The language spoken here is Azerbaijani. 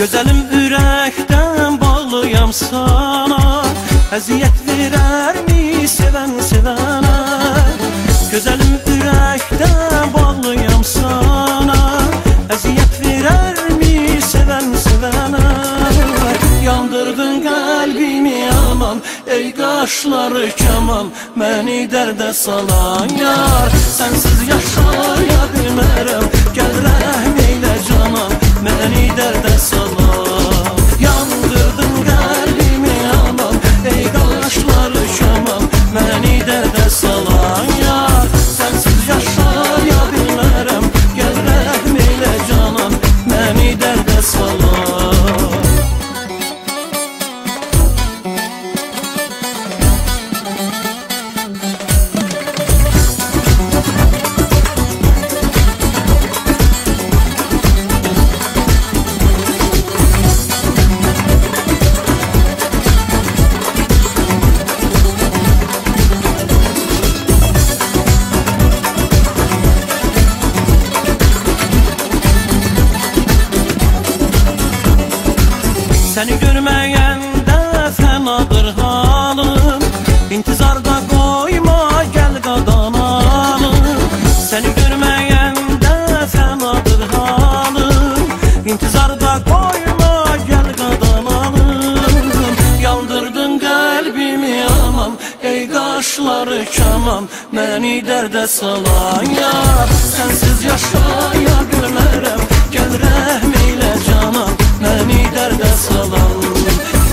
Gözəlim ürəkdən bağlıyam sana, əziyyət verərmi sevən sevənə? Gözəlim ürəkdən bağlıyam sana, əziyyət verərmi sevən sevənə? Yandırdın qəlbimi aman, ey qaşları kaman, məni dərdə salan yar. Sənsiz yaşaya bilmərəm, gəl rəhm eylə canan, məni dərdə salan. Yandırdın qəlbimi aman, ey qaşları kaman, məni dərdə salan yar. Sənsiz yaşaya bilmərəm, gəl rəhm eylə canan, məni dərdə salan. Səni görməyəndə fənadır halım, İntizarda qoyma, gəl qadanalım. Səni görməyəndə fənadır halım, İntizarda qoyma, gəl qadanalım. Yandırdın qəlbimi aman, ey qaşları kaman, məni dərdə salan yar. Sənsiz yaşaya bilmərəm, gəl rəhm eylə canan, məni dərdə salan.